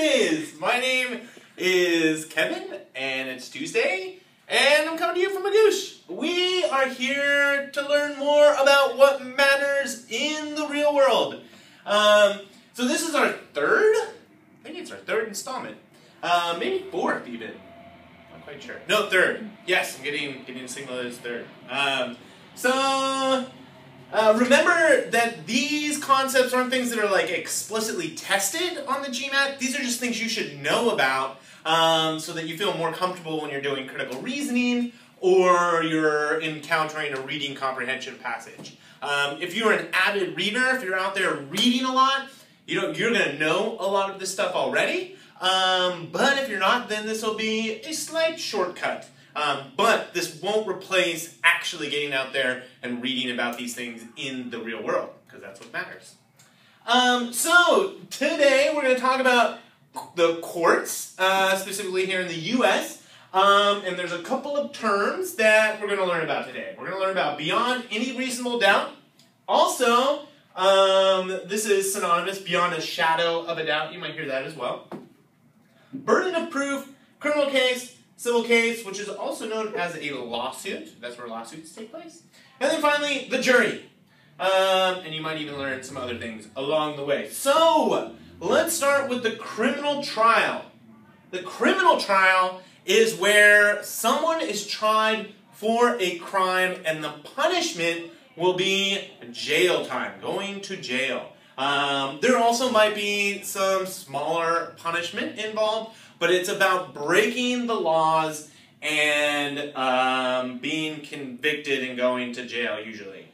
guys! My name is Kevin, and it's Tuesday, and I'm coming to you from Magoosh. We are here to learn more about what matters in the real world. So this is our third, I think it's our third installment. Maybe fourth even. Not quite sure. No, third. Yes, I'm getting a signal that it's third. Remember that these concepts aren't things that are like explicitly tested on the GMAT. These are just things you should know about so that you feel more comfortable when you're doing critical reasoning or you're encountering a reading comprehension passage. If you're an avid reader, if you're out there reading a lot, you're going to know a lot of this stuff already. But if you're not, then this will be a slight shortcut. But this won't replace actually getting out there and reading about these things in the real world, because that's what matters. So today we're going to talk about the courts, specifically here in the U.S., and there's a couple of terms that we're going to learn about today. We're going to learn about beyond any reasonable doubt. Also, this is synonymous, beyond a shadow of a doubt. You might hear that as well. Burden of proof, criminal case, civil case, which is also known as a lawsuit. That's where lawsuits take place. And then finally, the jury. And you might even learn some other things along the way. So, let's start with the criminal trial. The criminal trial is where someone is tried for a crime and the punishment will be jail time, going to jail. There also might be some smaller punishment involved, but it's about breaking the laws and being convicted and going to jail, usually.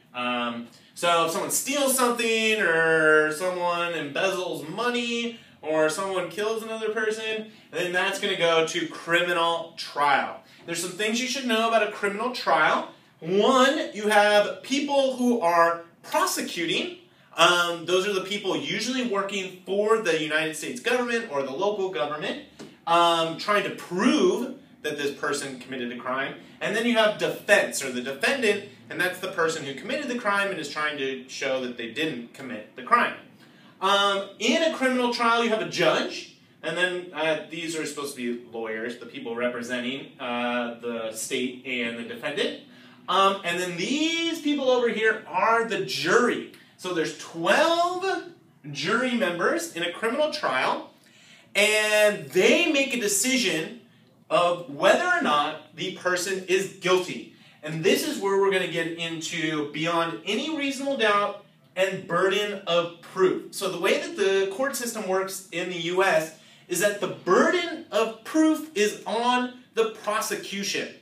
So if someone steals something, or someone embezzles money, or someone kills another person, then that's going to go to criminal trial. There's some things you should know about a criminal trial. One, you have people who are prosecuting. Those are the people usually working for the United States government or the local government, trying to prove that this person committed a crime. And then you have defense, or the defendant, and that's the person who committed the crime and is trying to show that they didn't commit the crime. In a criminal trial, you have a judge, and then these are supposed to be lawyers, the people representing the state and the defendant. And then these people over here are the jury. So there's 12 jury members in a criminal trial, and they make a decision of whether or not the person is guilty. And this is where we're going to get into beyond any reasonable doubt and burden of proof. So the way that the court system works in the U.S. is that the burden of proof is on the prosecution.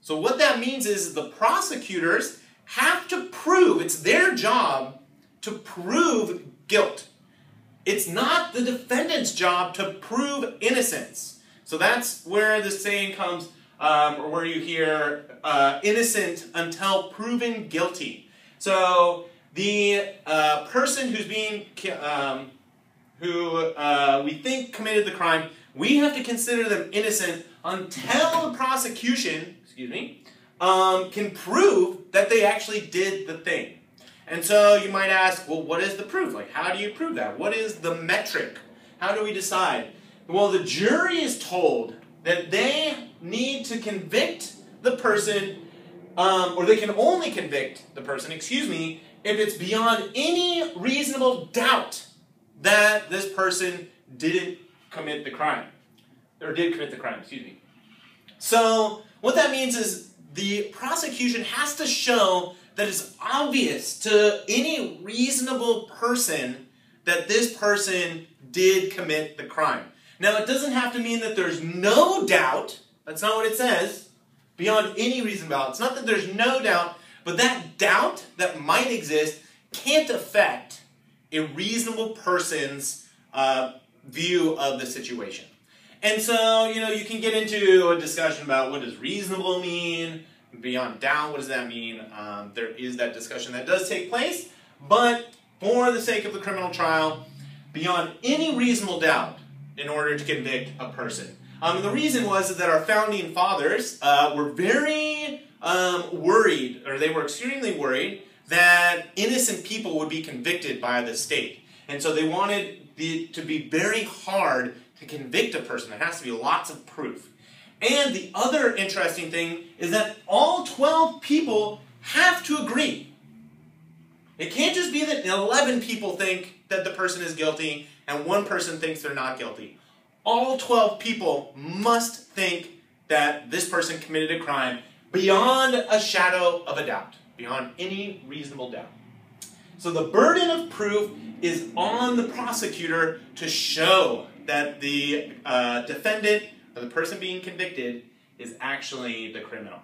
So what that means is the prosecutors have to prove, it's their job to prove guilt. It's not the defendant's job to prove innocence. So that's where the saying comes, or where you hear innocent until proven guilty. So the person who's being, who we think committed the crime, we have to consider them innocent until the prosecution, can prove that they actually did the thing. And so you might ask, well, what is the proof? Like, how do you prove that? What is the metric? How do we decide? Well, the jury is told that they need to convict the person, or they can only convict the person, if it's beyond any reasonable doubt that this person didn't commit the crime. Or did commit the crime, So, what that means is the prosecution has to show that it's obvious to any reasonable person that this person did commit the crime. Now, it doesn't have to mean that there's no doubt. That's not what it says. Beyond any reasonable doubt. It's not that there's no doubt, but that doubt that might exist can't affect a reasonable person's view of the situation. And so, you can get into a discussion about what does reasonable mean, beyond doubt, what does that mean? There is that discussion that does take place, but for the sake of the criminal trial, beyond any reasonable doubt in order to convict a person. And the reason was that our founding fathers were very worried, or they were extremely worried, that innocent people would be convicted by the state. And so they wanted it to be very hard to convict a person. There has to be lots of proof. And the other interesting thing is that all 12 people have to agree. It can't just be that 11 people think that the person is guilty and one person thinks they're not guilty. All 12 people must think that this person committed a crime beyond a shadow of a doubt, beyond any reasonable doubt. So the burden of proof is on the prosecutor to show that the defendant, or the person being convicted, is actually the criminal.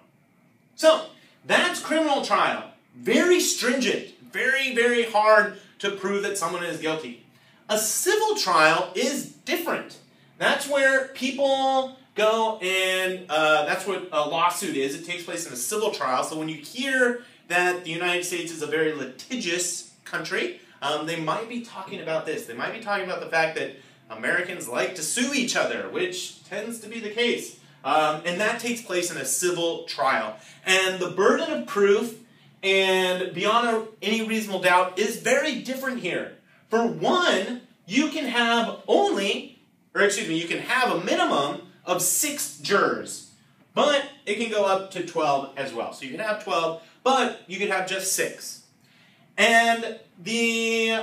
So that's criminal trial. Very stringent, very, very hard to prove that someone is guilty. A civil trial is different. That's where people go and that's what a lawsuit is. It takes place in a civil trial. So when you hear that the United States is a very litigious country, they might be talking about this. They might be talking about the fact that Americans like to sue each other, which tends to be the case. And that takes place in a civil trial. And the burden of proof and beyond any reasonable doubt is very different here. For one, you can have you can have a minimum of 6 jurors, but it can go up to 12 as well. So you can have 12, but you could have just 6. And the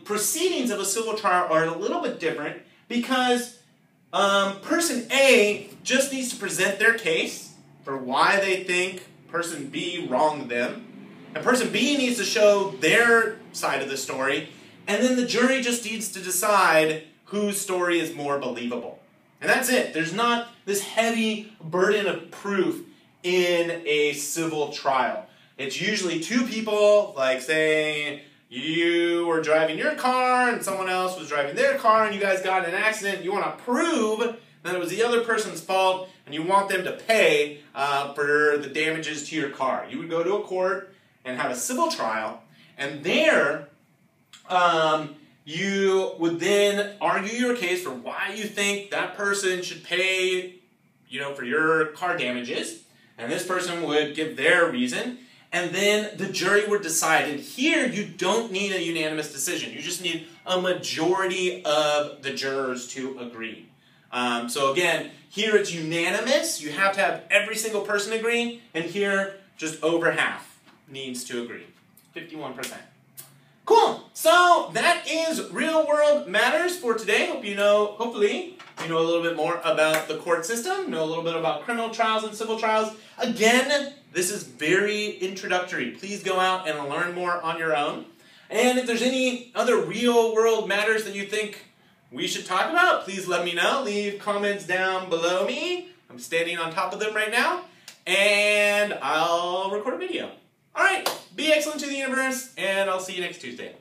proceedings of a civil trial are a little bit different because person A just needs to present their case for why they think person B wronged them, and person B needs to show their side of the story, and then the jury just needs to decide whose story is more believable. And that's it. There's not this heavy burden of proof in a civil trial. It's usually 2 people, like say you were driving your car and someone else was driving their car and you guys got in an accident. You want to prove that it was the other person's fault and you want them to pay for the damages to your car. You would go to a court and have a civil trial, and there you would then argue your case for why you think that person should pay, for your car damages, and this person would give their reason, and then the jury would decide. And here you don't need a unanimous decision. You just need a majority of the jurors to agree. So again, here it's unanimous. You have to have every single person agree, and here just over half needs to agree, 51%. Cool. So that is Real World Matters for today. Hopefully you know a little bit more about the court system, know a little bit about criminal trials and civil trials. Again, this is very introductory. Please go out and learn more on your own. And if there's any other real world matters that you think we should talk about, please let me know. Leave comments down below me. I'm standing on top of them right now, and I'll record a video. All right, be excellent to the universe, and I'll see you next Tuesday.